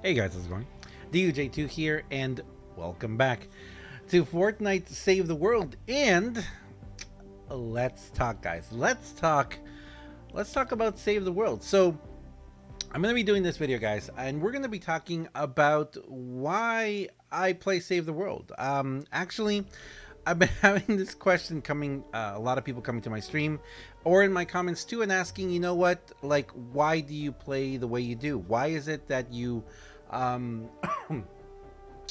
Hey guys, how's it going? DUJ2 here, and welcome back to Fortnite Save the World. And let's talk, guys. Let's talk about Save the World. So I'm going to be doing this video, guys, and we're going to be talking about why I play Save the World. Actually, I've been having this question coming, a lot of people coming to my stream or in my comments too, and asking, you know what, like, why do you play the way you do? Why is it that you, um,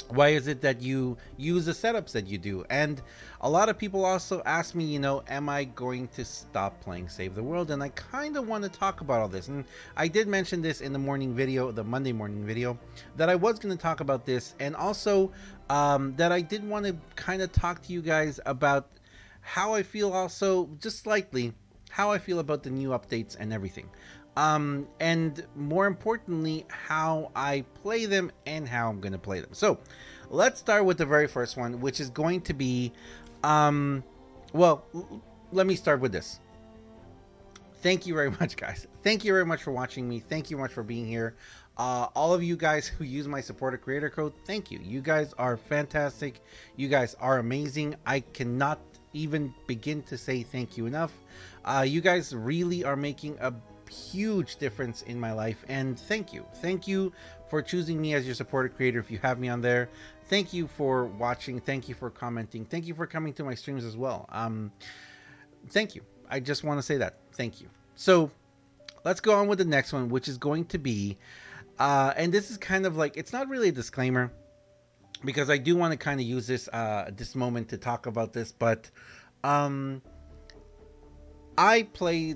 why is it that you use the setups that you do? And a lot of people also ask me, you know, am I going to stop playing Save the World? And I kind of want to talk about all this. And I did mention this in the morning video, the Monday morning video, that I was going to talk about this, and also that I did want to kind of talk to you guys about how I feel, also just slightly how I feel about the new updates and everything. And more importantly, how I play them and how I'm going to play them. So let's start with the very first one, which is going to be, well, let me start with this. Thank you very much, guys. Thank you very much for watching me. Thank you much for being here. All of you guys who use my supporter creator code, thank you. You guys are fantastic. You guys are amazing. I cannot even begin to say thank you enough. You guys really are making a huge difference in my life, and thank you for choosing me as your supporter creator. If you have me on there, thank you for watching, thank you for commenting, thank you for coming to my streams as well. Thank you. I just want to say that thank you. So let's go on with the next one, which is going to be and this is kind of like, it's not really a disclaimer, because I do want to kind of use this this moment to talk about this, but I play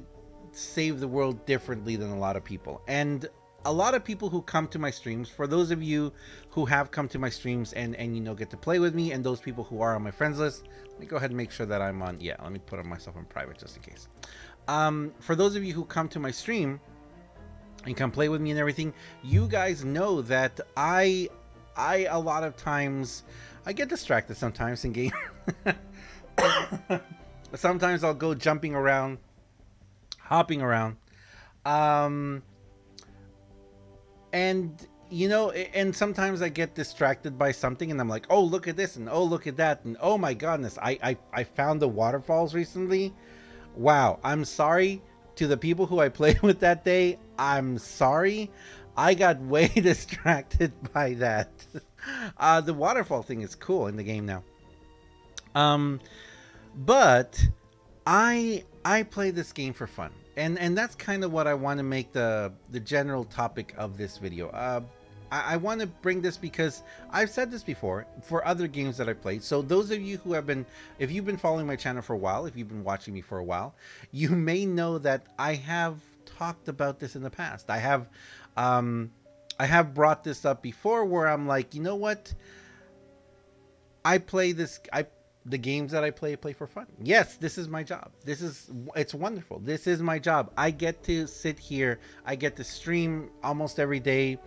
Save the World differently than a lot of people. And a lot of people who come to my streams, for those of you who have come to my streams and you know, get to play with me, and those people who are on my friends list, let me go ahead and make sure that I'm on, yeah, let me put on myself in private just in case. For those of you who come to my stream and come play with me and everything, you guys know that I a lot of times I get distracted sometimes in game. Sometimes I'll go jumping around, hopping around, and you know, and sometimes I get distracted by something, and I'm like, oh, look at this, and oh, look at that, and oh my goodness, I found the waterfalls recently. Wow, I'm sorry to the people who I played with that day. I'm sorry, I got way distracted by that. The waterfall thing is cool in the game now, but I play this game for fun, and that's kind of what I want to make the general topic of this video. I want to bring this because I've said this before for other games that I played. So those of you who have been, if you've been following my channel for a while, if you've been watching me for a while, you may know that I have talked about this in the past. I have brought this up before, where I'm like, you know what? I play this. The games that I play for fun. Yes, this is my job. It's wonderful. This is my job. I get to sit here. I get to stream almost every day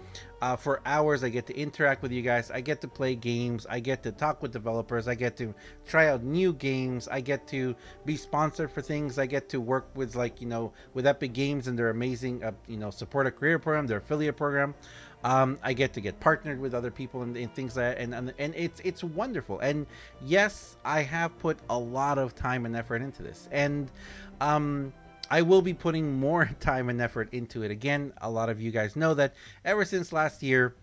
for hours. I get to interact with you guys. I get to play games. I get to talk with developers. I get to try out new games. I get to be sponsored for things. I get to work with, like, you know, with Epic Games and their amazing, you know, supporter career program, their affiliate program. I get to get partnered with other people and things like that, and it's wonderful. And yes, I have put a lot of time and effort into this, and I will be putting more time and effort into it. Again, a lot of you guys know that ever since last year,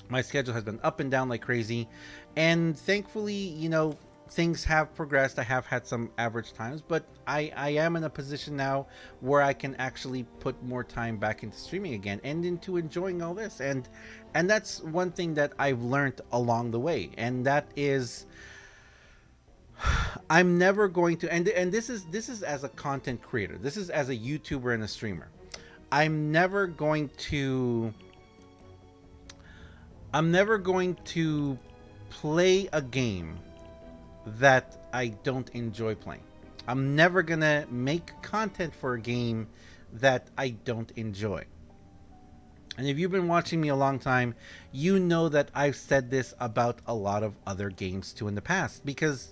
my schedule has been up and down like crazy, and thankfully, you know, things have progressed. I have had some average times, but I am in a position now where I can actually put more time back into streaming again and into enjoying all this. And that's one thing that I've learned along the way, and that is, I'm never going to, and this is as a content creator, this is as a YouTuber and a streamer, I'm never going to play a game that I don't enjoy playing. I'm never gonna make content for a game that I don't enjoy. And if you've been watching me a long time, you know that I've said this about a lot of other games too in the past, because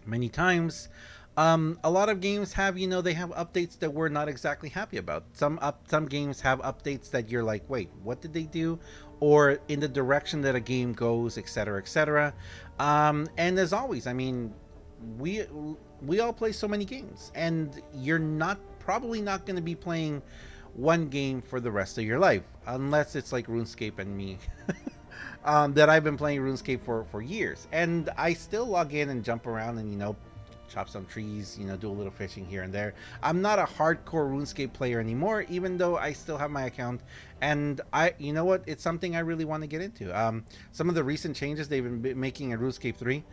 many times A lot of games have, they have updates that we're not exactly happy about. Some games have updates that you're like, wait, what did they do? Or in the direction that a game goes, etc., etc. And as always, I mean, we we all play so many games, and you're not probably not going to be playing one game for the rest of your life, unless it's like RuneScape and me. That I've been playing RuneScape for years, and I still log in and jump around and chop some trees, do a little fishing here and there. I'm not a hardcore RuneScape player anymore, even though I still have my account, and you know what, it's something I really want to get into. Some of the recent changes they've been making in RuneScape 3,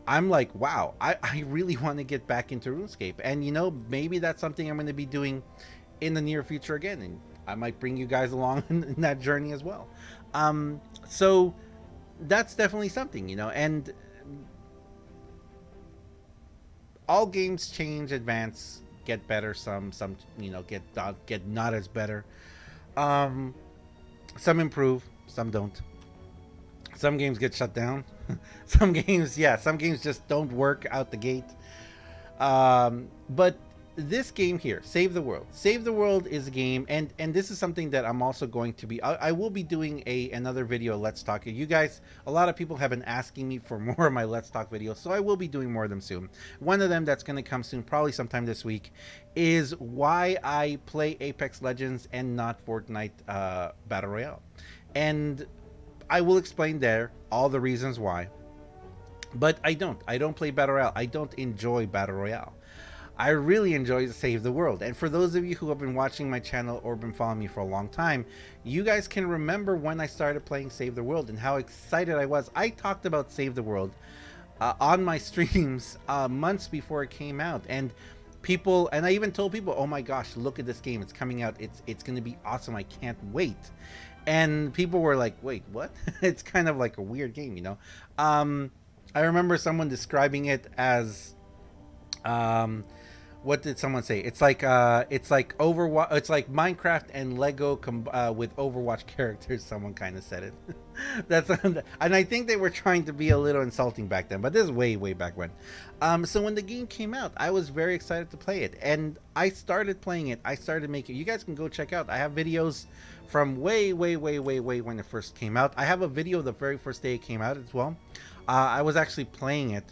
I'm like, wow, I really want to get back into RuneScape, and maybe that's something I'm going to be doing in the near future again, and I might bring you guys along in that journey as well. So that's definitely something, and all games change, advance, get better. Some get not as better. Some improve, some don't. Some games get shut down. Some games just don't work out the gate. But this game here, Save the World. Save the World is a game, and this is something that I'm also going to be. I will be doing another video, Let's Talk. You guys, a lot of people have been asking me for more of my Let's Talk videos, so I will be doing more of them soon. One of them that's going to come soon, probably sometime this week, is why I play Apex Legends and not Fortnite Battle Royale. And I will explain there all the reasons why. But I don't play Battle Royale. I don't enjoy Battle Royale. I really enjoy Save the World. And for those of you who have been watching my channel or been following me for a long time, you guys can remember when I started playing Save the World and how excited I was. I talked about Save the World on my streams months before it came out. And I even told people, oh my gosh, look at this game. It's coming out. It's going to be awesome. I can't wait. And people were like, wait, what? It's kind of like a weird game, I remember someone describing it as... what did someone say? It's like Overwatch. It's like Minecraft and Lego with Overwatch characters. Someone kind of said it. And I think they were trying to be a little insulting back then, but this is way back when. So when the game came out, I was very excited to play it, and I started playing it. I started making. You guys can go check out. I have videos from way when it first came out. I have a video the very first day it came out as well. I was actually playing it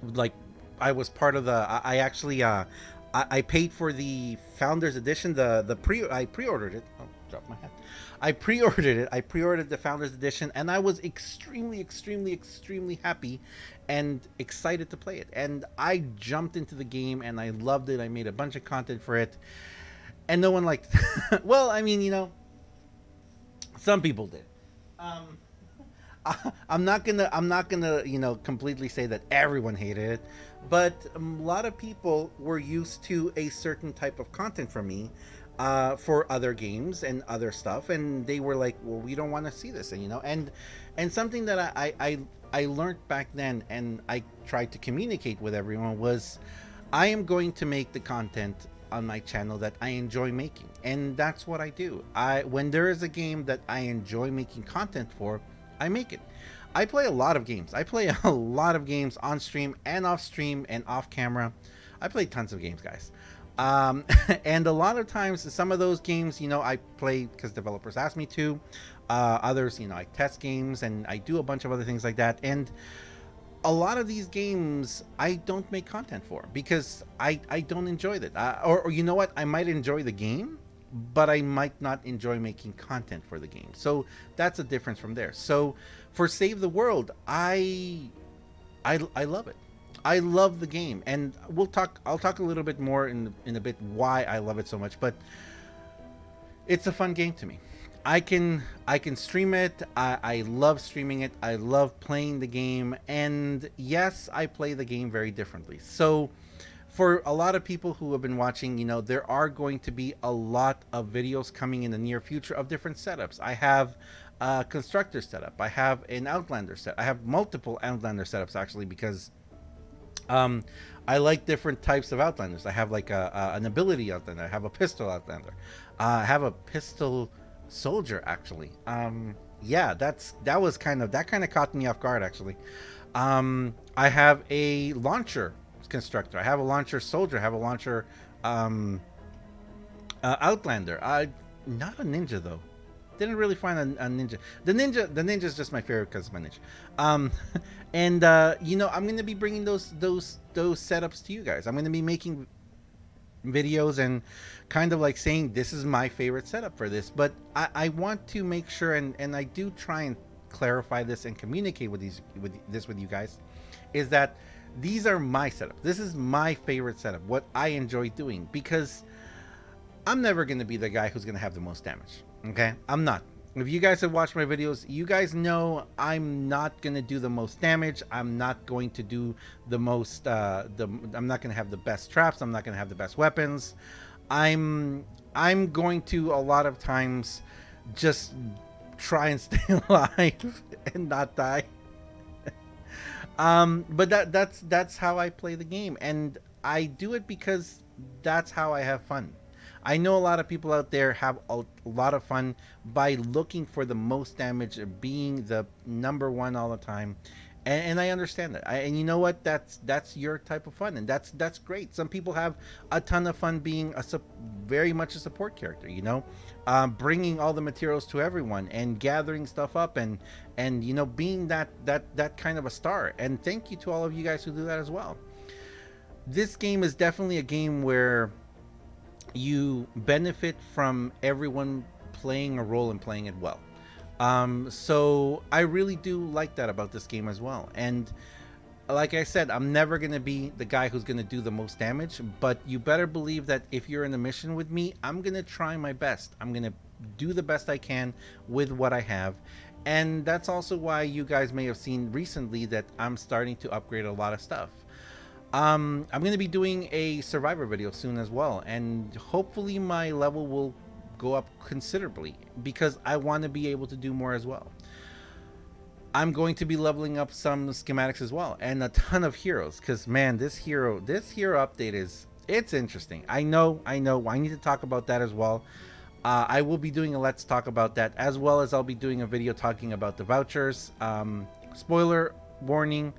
like. I was part of the. I actually I paid for the Founders Edition. I pre-ordered it. Oh, dropped my hat. I pre-ordered it. I pre-ordered the Founders Edition, and I was extremely happy and excited to play it. And I jumped into the game, and I loved it. I made a bunch of content for it, and no one liked it. Well, I mean, some people did. I'm not gonna completely say that everyone hated it, but a lot of people were used to a certain type of content from me for other games and other stuff, and they were like, well, we don't want to see this, and something that I learned back then, and I tried to communicate with everyone, was I am going to make the content on my channel that I enjoy making, and that's what I do. When there is a game that I enjoy making content for, I make it. I play a lot of games. I play a lot of games on stream and off stream and off camera. I play tons of games, guys. And a lot of times, some of those games, I play because developers ask me to. Others, I test games and I do a bunch of other things like that. And a lot of these games I don't make content for because I don't enjoy it. Or you know what? I might enjoy the game, but I might not enjoy making content for the game. So that's a difference from there. So for Save the World, I love it. I love the game, and I'll talk a little bit more in a bit why I love it so much, but it's a fun game to me. I can stream it. I love streaming it. I love playing the game, and yes, I play the game very differently. So for a lot of people who have been watching, there are going to be a lot of videos coming in the near future of different setups. I have a constructor setup. I have an Outlander set. I have multiple Outlander setups, actually, because I like different types of Outlanders. I have like an ability Outlander. I have a pistol Outlander. I have a pistol soldier, actually. Yeah, that kind of caught me off guard, actually. I have a launcher constructor. I have a launcher soldier. I have a launcher outlander. Not a ninja though. Didn't really find a ninja. The ninja is just my favorite because it's my ninja. And you know, I'm gonna be bringing those setups to you guys. I'm gonna be making videos and kind of like saying this is my favorite setup for this. But I want to make sure, and I do try and clarify this and communicate with you guys, is that these are my setups. This is my favorite setup. What I enjoy doing, because I'm never gonna be the guy who's gonna have the most damage. Okay, I'm not. If you guys have watched my videos, you guys know I'm not gonna do the most damage. I'm not going to do the most. I'm not gonna have the best traps. I'm not gonna have the best weapons. I'm going to a lot of times just try and stay alive and not die. But that's how I play the game, and I do it because that's how I have fun. I know a lot of people out there have a lot of fun by looking for the most damage, being the #1 all the time, and I understand that. And you know what? That's your type of fun, and that's great. Some people have a ton of fun being very much a support character. You know, bringing all the materials to everyone and gathering stuff up, and you know, being that kind of a star. And thank you to all of you guys who do that as well. This game is definitely a game where you benefit from everyone playing a role and playing it well. So I really do like that about this game as well. And like I said, I'm never going to be the guy who's going to do the most damage, but you better believe that if you're in a mission with me, I'm going to try my best. I'm going to do the best I can with what I have. And that's also why you guys may have seen recently that I'm starting to upgrade a lot of stuff. I'm going to be doing a survivor video soon as well, and hopefully my level will go up considerably because I want to be able to do more as well. I'm going to be leveling up some schematics as well, and a ton of heroes, because man, this hero update it's interesting. I know I need to talk about that as well. I will be doing a let's talk about that, as well as I'll be doing a video talking about the vouchers. Spoiler warning,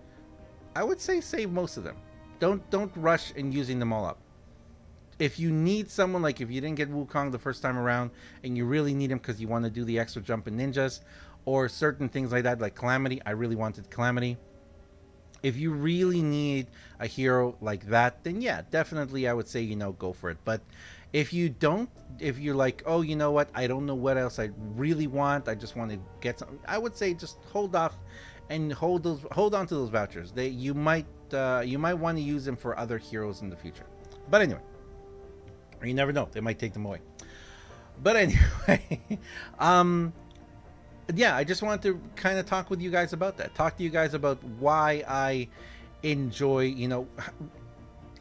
I would say save most of them. Don't rush in using them all up. If you need someone, like if you didn't get Wukong the first time around and you really need him because you want to do the extra jump in ninjas or certain things like that, like Calamity, I really wanted Calamity. If you really need a hero like that, then yeah, definitely I would say, you know, go for it. But if you don't, if you're like, oh, you know what, I don't know what else I really want, I just want to get something, I would say just hold off and hold on to those vouchers. You might want to use them for other heroes in the future. But anyway, you never know, they might take them away. But anyway, yeah, I just wanted to kind of talk with you guys about that. Talk to you guys about why I enjoy, you know,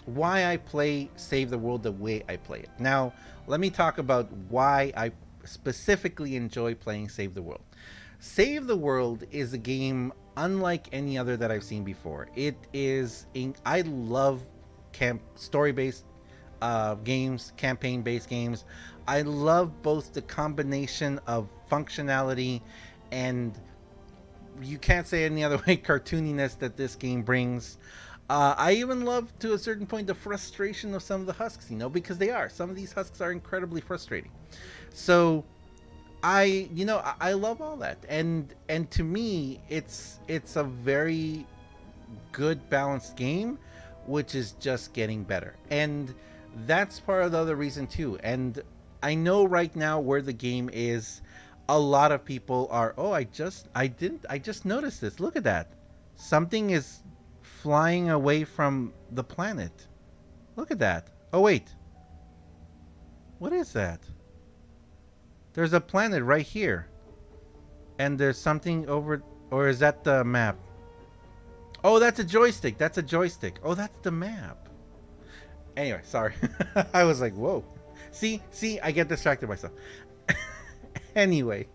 why I play Save the World the way I play it. Now, let me talk about why I specifically enjoy playing Save the World. Save the World is a game unlike any other that I've seen before. It is, I love story-based games, campaign-based games. I love both the combination of functionality and, you can't say any other way, cartooniness that this game brings. I even love, to a certain point, the frustration of some of the husks, you know, because some of these husks are incredibly frustrating. So I love all that, and to me, it's a very good balanced game, which is just getting better, and that's part of the other reason too. And I know right now where the game is, a lot of people are, oh, I just noticed this. Look at that, something is flying away from the planet. Look at that. Oh wait, what is that? There's a planet right here. And there's something over... Or is that the map? Oh, that's a joystick. That's a joystick. Oh, that's the map. Anyway, sorry. I was like, whoa. See, I get distracted myself. Anyway.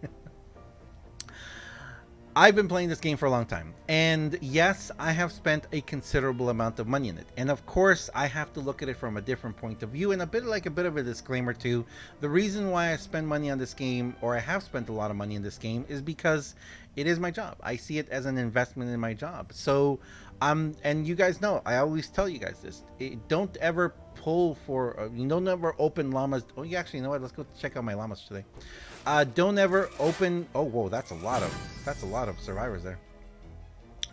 I've been playing this game for a long time, and yes, I have spent a considerable amount of money in it. And of course, I have to look at it from a different point of view, and a bit of a disclaimer too. The reason why I spend money on this game, or I have spent a lot of money in this game, is because it is my job. I see it as an investment in my job. So And you guys know, I always tell you guys this. Don't ever pull for, you don't ever open llamas. Oh, you actually, you know what? Let's go check out my llamas today. Don't ever open, oh, whoa, that's a lot of survivors there.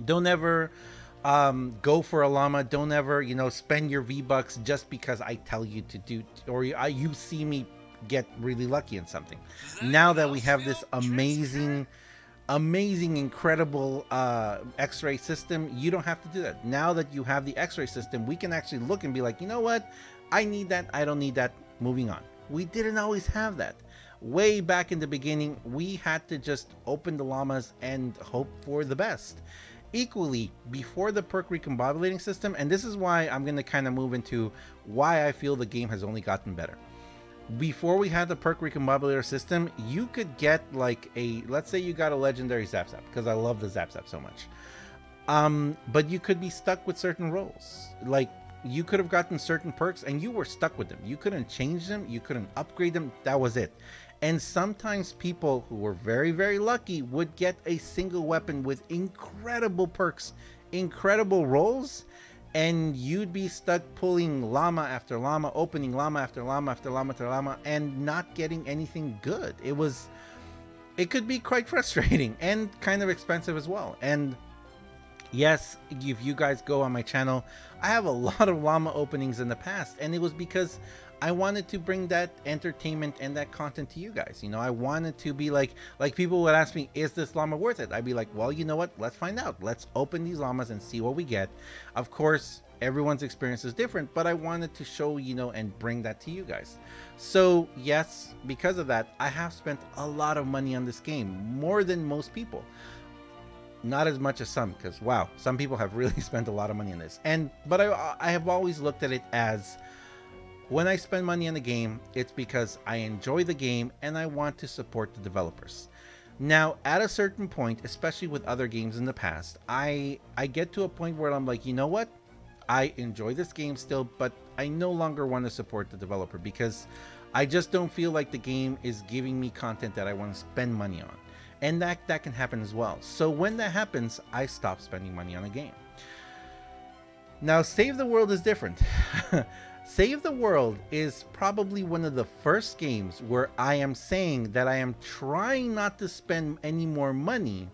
Don't ever go for a llama. Don't ever, you know, spend your V-Bucks just because I tell you to do, or you see me get really lucky in something. Now that we have this amazing, incredible X-ray system, you don't have to do that. Now that you have the X-ray system, we can actually look and be like, you know what? I need that. I don't need that. Moving on. We didn't always have that. Way back in the beginning, we had to just open the llamas and hope for the best. Equally, before the perk recombobulating system, and this is why I'm going to kind of move into why I feel the game has only gotten better. Before we had the perk recombobulator system, you could get like let's say you got a legendary Zap Zap, because I love the Zap Zap so much. But you could be stuck with certain roles. Like, you could have gotten certain perks and you were stuck with them. You couldn't change them, you couldn't upgrade them, that was it. And sometimes people who were very, very lucky would get a single weapon with incredible perks, incredible rolls, and you'd be stuck pulling llama after llama, opening llama after llama after llama after llama, and not getting anything good. It could be quite frustrating and kind of expensive as well. And yes, if you guys go on my channel, I have a lot of llama openings in the past, and it was because I wanted to bring that entertainment and that content to you guys. You know, I wanted to be like people would ask me, is this llama worth it? I'd be like, well, you know what? Let's find out. Let's open these llamas and see what we get. Of course, everyone's experience is different, but I wanted to show, you know, and bring that to you guys. So yes, because of that, I have spent a lot of money on this game, more than most people. Not as much as some, because wow, some people have really spent a lot of money on this. But I have always looked at it as, when I spend money on the game, it's because I enjoy the game and I want to support the developers. Now, at a certain point, especially with other games in the past, I get to a point where I'm like, you know what? I enjoy this game still, but I no longer want to support the developer because I just don't feel like the game is giving me content that I want to spend money on. And that can happen as well. So when that happens, I stop spending money on a game. Now, Save the World is different. Save the World is probably one of the first games where I am saying that I am trying not to spend any more money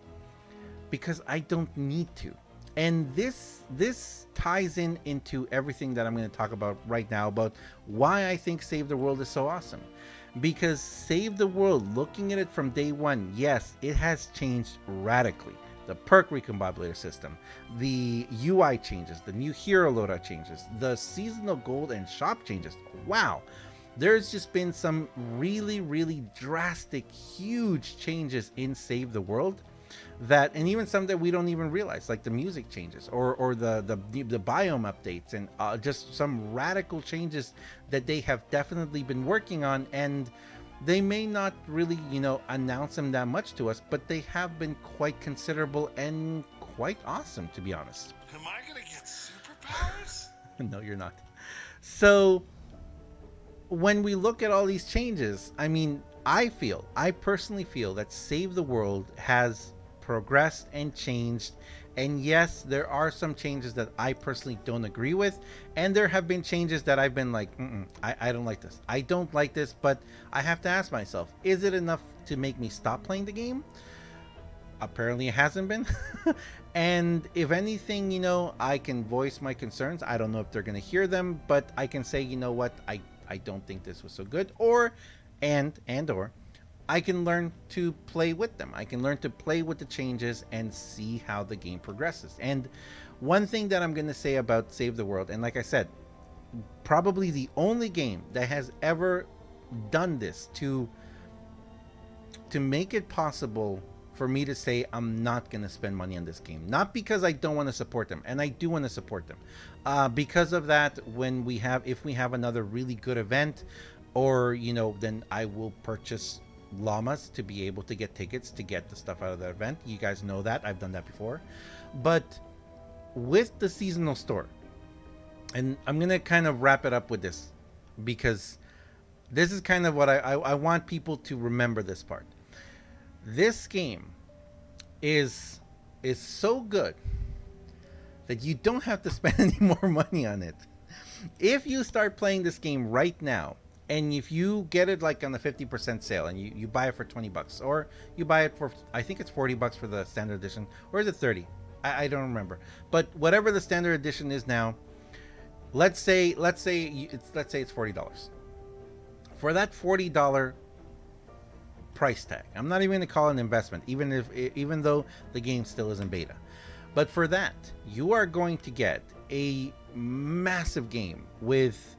because I don't need to. And this ties into everything that I'm going to talk about right now about why I think Save the World is so awesome. Because Save the World, looking at it from day one, yes, it has changed radically. The perk recombobulator system, the UI changes, the new hero loadout changes, the seasonal gold and shop changes. Wow, there's just been some really, really drastic, huge changes in Save the World, that, and even some that we don't even realize, like the music changes or the biome updates, and just some radical changes that they have definitely been working on. And they may not really, you know, announce them that much to us, but they have been quite considerable and quite awesome, to be honest. Am I gonna get superpowers? No, you're not. So when we look at all these changes, I mean, I personally feel that Save the World has progressed and changed. And yes, there are some changes that I personally don't agree with, and there have been changes that I've been like, I don't like this. I don't like this, but I have to ask myself, is it enough to make me stop playing the game? Apparently it hasn't been. And if anything, you know, I can voice my concerns. I don't know if they're going to hear them, but I can say, you know what, I don't think this was so good, or I can learn to play with them. I can learn to play with the changes and see how the game progresses. And one thing that I'm going to say about Save the World, and like I said, probably the only game that has ever done this to make it possible for me to say I'm not going to spend money on this game. Not because I don't want to support them, and I do want to support them. Because of that, if we have another really good event, or, you know, then I will purchase llamas to be able to get tickets to get the stuff out of the event. You guys know that I've done that before. But with the seasonal store, and I'm gonna kind of wrap it up with this, because this is kind of what I want people to remember. This part, this game is so good that you don't have to spend any more money on it. If you start playing this game right now, and if you get it like on the 50% sale and you buy it for 20 bucks, or you buy it for, I think it's 40 bucks for the standard edition, or is it 30? I don't remember. But whatever the standard edition is now, let's say it's $40. For that $40 price tag, I'm not even going to call it an investment, even though the game still is in beta. But for that, you are going to get a massive game with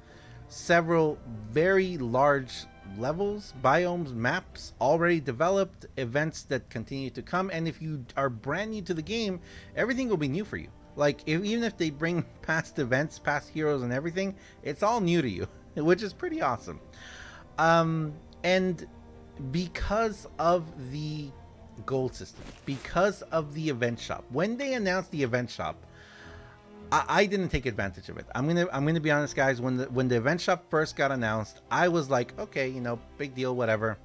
several very large levels, biomes, maps already developed, events that continue to come, and if you are brand new to the game, everything will be new for you. Like, even if they bring past events, past heroes and everything, it's all new to you, which is pretty awesome. And because of the gold system, because of the event shop, when they announced the event shop, I didn't take advantage of it. I'm gonna be honest, guys. When the event shop first got announced, I was like, okay, you know, big deal, whatever.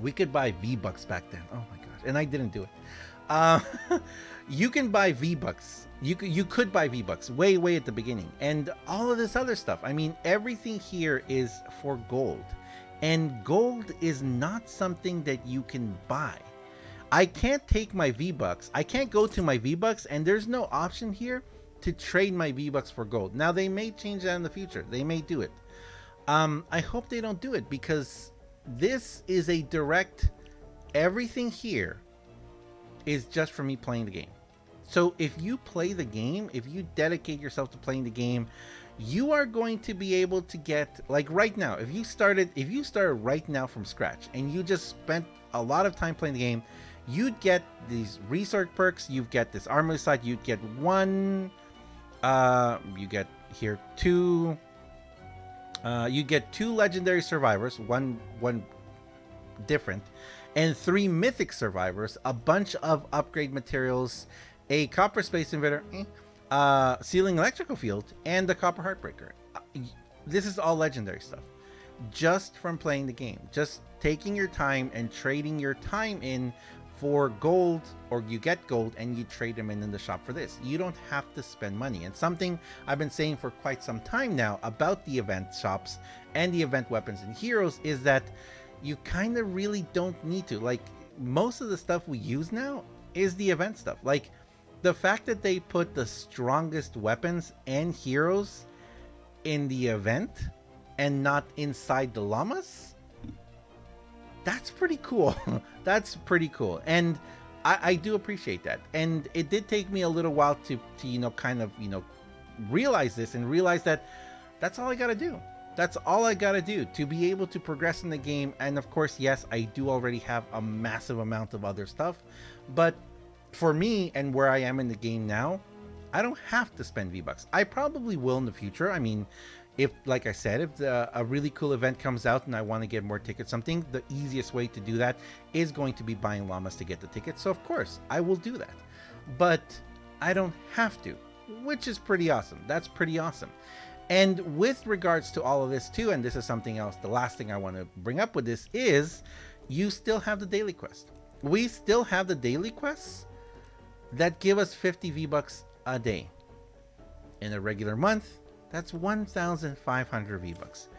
We could buy V-Bucks back then. Oh my gosh, and I didn't do it. You can buy V-Bucks. You could buy V-Bucks way at the beginning, and all of this other stuff. I mean, everything here is for gold, and gold is not something that you can buy. I can't take my V-Bucks. I can't go to my V-Bucks, and there's no option here to trade my V-Bucks for gold. Now, they may change that in the future. They may do it. I hope they don't do it, because this is a direct, everything here is just for me playing the game. So if you play the game, if you dedicate yourself to playing the game, you are going to be able to get, like right now, if you started right now from scratch and you just spent a lot of time playing the game, you'd get these research perks, you'd get this armor site, you'd get one, you get here two, you get 2 legendary survivors, one different, and 3 mythic survivors, a bunch of upgrade materials, a copper space invader, sealing electrical field, and the copper heartbreaker. This is all legendary stuff, just from playing the game, just taking your time and trading your time in for gold, or you get gold and you trade them in the shop for this. You don't have to spend money. And something I've been saying for quite some time now about the event shops and the event weapons and heroes is that you kind of really don't need to. Like, most of the stuff we use now is the event stuff. Like, the fact that they put the strongest weapons and heroes in the event and not inside the llamas, that's pretty cool. That's pretty cool. And I do appreciate that. And it did take me a little while to you know, kind of, you know, realize this and realize that that's all I got to do. That's all I got to do to be able to progress in the game. And of course, yes, I do already have a massive amount of other stuff. But for me and where I am in the game now, I don't have to spend V-Bucks. I probably will in the future. I mean, if, like I said, if a really cool event comes out and I want to get more tickets, something, the easiest way to do that is going to be buying llamas to get the tickets. So of course I will do that, but I don't have to, which is pretty awesome. That's pretty awesome. And with regards to all of this too, and this is something else, the last thing I want to bring up with this is you still have the daily quest. We still have the daily quests that give us 50 V-Bucks a day. In a regular month, that's 1,500 V-Bucks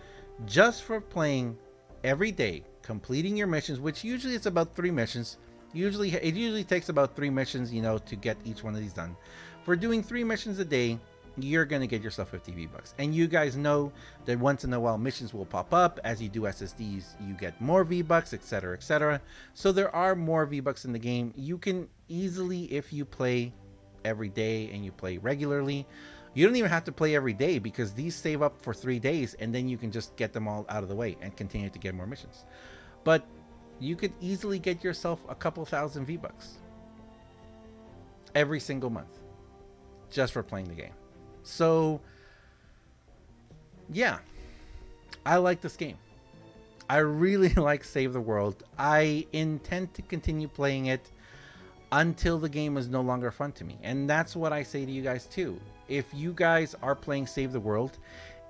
just for playing every day, completing your missions, which usually it's about 3 missions. It usually takes about 3 missions, you know, to get each one of these done. For doing 3 missions a day, you're gonna get yourself 50 V-Bucks. And you guys know that once in a while missions will pop up. As you do SSDs, you get more V-Bucks, etc, etc. So there are more V-Bucks in the game. You can easily, if you play every day and you play regularly, you don't even have to play every day, because these save up for 3 days and then you can just get them all out of the way and continue to get more missions. But you could easily get yourself a couple thousand V-Bucks every single month just for playing the game. So yeah, I like this game. I really like Save the World. I intend to continue playing it until the game is no longer fun to me. And that's what I say to you guys too. If you guys are playing Save the World,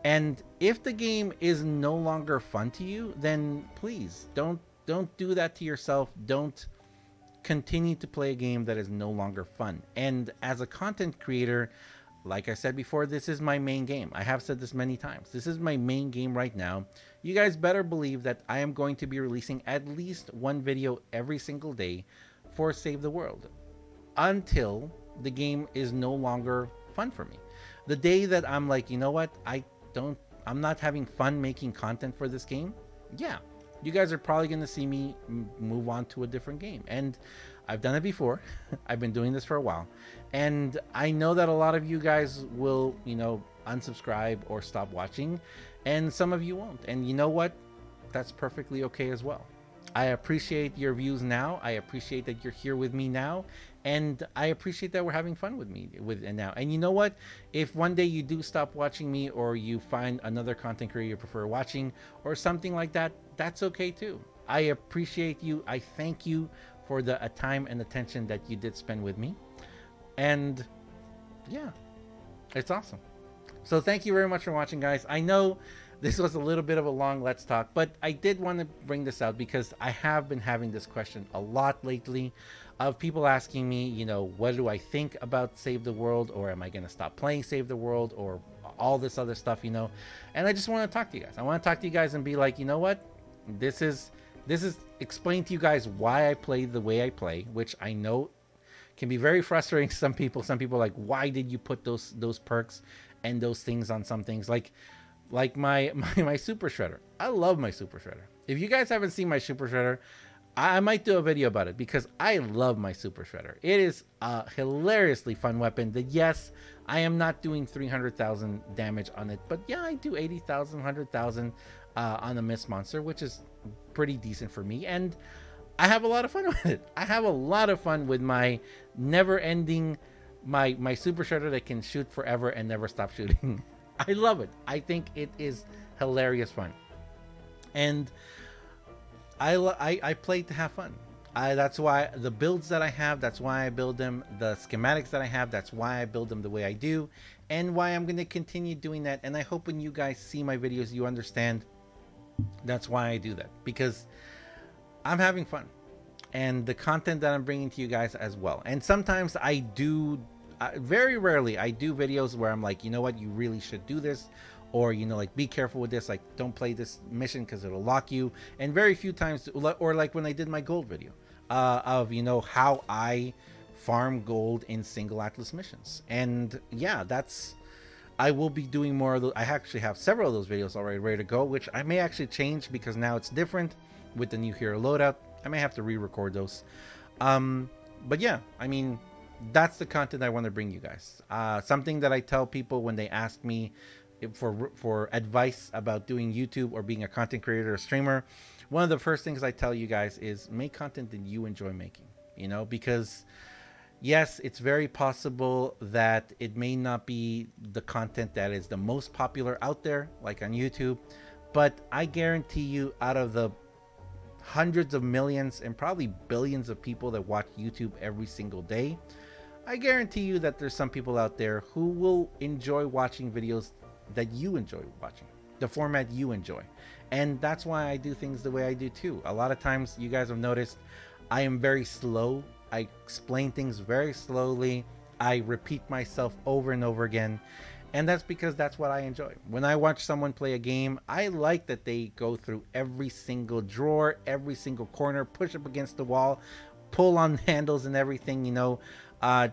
and if the game is no longer fun to you, then please don't do that to yourself. Don't continue to play a game that is no longer fun. And as a content creator, like I said before, this is my main game. I have said this many times. This is my main game right now. You guys better believe that I am going to be releasing at least one video every single day for Save the World until the game is no longer fun for me. The day that I'm like, you know what, I'm not having fun making content for this game, yeah, you guys are probably going to see me move on to a different game. And I've done it before. I've been doing this for a while. And I know that a lot of you guys will, you know, unsubscribe or stop watching. And some of you won't. And you know what? That's perfectly okay as well. I appreciate your views now. I appreciate that you're here with me now. And I appreciate that we're having fun with me now. And you know what? If one day you do stop watching me, or you find another content creator you prefer watching or something like that, that's okay too. I appreciate you. I thank you for the time and attention that you did spend with me. And yeah, it's awesome. So thank you very much for watching, guys. I know this was a little bit of a long Let's Talk, but I did want to bring this out because I have been having this question a lot lately of people asking me, you know, what do I think about Save the World, or am I going to stop playing Save the World, or all this other stuff, you know. And I just want to talk to you guys. I want to talk to you guys and be like, you know what? This is explain to you guys why I play the way I play, which I know can be very frustrating to some people. Some people are like, why did you put those perks and those things on some things? Like my Super Shredder. I love my Super Shredder. If you guys haven't seen my Super Shredder, I might do a video about it because I love my Super Shredder. It is a hilariously fun weapon that, yes, I am not doing 300,000 damage on it, but yeah, I do 80,000, 100,000 on the Mist Monster, which is pretty decent for me. And I have a lot of fun with it. I have a lot of fun with my never-ending, my Super Shredder that can shoot forever and never stop shooting. I love it. I think it is hilarious fun. And I play to have fun. That's why the builds that I have, that's why I build them. The schematics that I have, that's why I build them the way I do. And why I'm going to continue doing that. And I hope when you guys see my videos, you understand that's why I do that. Because I'm having fun. And the content that I'm bringing to you guys as well. And sometimes I do, very rarely, I do videos where I'm like, you know what, you really should do this. Or, you know, like, be careful with this, like, don't play this mission because it'll lock you. And very few times, or like when I did my gold video of, you know, how I farm gold in single Atlas missions. And yeah, I will be doing more of those. I actually have several of those videos already ready to go, which I may actually change because now it's different with the new hero loadout. I may have to re-record those. But yeah, I mean, that's the content I want to bring you guys. Something that I tell people when they ask me for advice about doing YouTube or being a content creator or streamer, one of the first things I tell you guys is make content that you enjoy making, you know, because yes, it's very possible that it may not be the content that is the most popular out there, like on YouTube, but I guarantee you, out of the hundreds of millions and probably billions of people that watch YouTube every single day, I guarantee you that there's some people out there who will enjoy watching videos that you enjoy watching, the format you enjoy. And that's why I do things the way I do too. A lot of times, you guys have noticed, I am very slow. I explain things very slowly. I repeat myself over and over again. And that's because that's what I enjoy. When I watch someone play a game, I like that they go through every single drawer, every single corner, push up against the wall, pull on handles and everything, you know,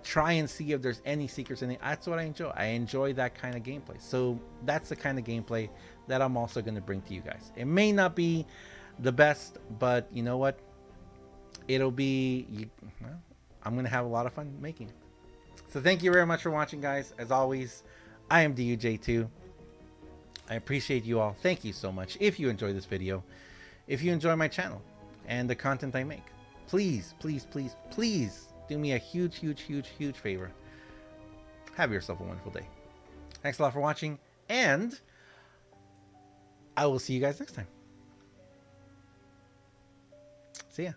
try and see if there's any secrets in it. That's what I enjoy. I enjoy that kind of gameplay. So that's the kind of gameplay that I'm also going to bring to you guys. It may not be the best, but you know what? It'll be, well, I'm going to have a lot of fun making it. So thank you very much for watching, guys. As always, I am DUJ2. I appreciate you all. Thank you so much. If you enjoy this video, if you enjoy my channel and the content I make, please, please, please, please do me a huge, huge, huge, huge favor. Have yourself a wonderful day. Thanks a lot for watching, and I will see you guys next time. See ya.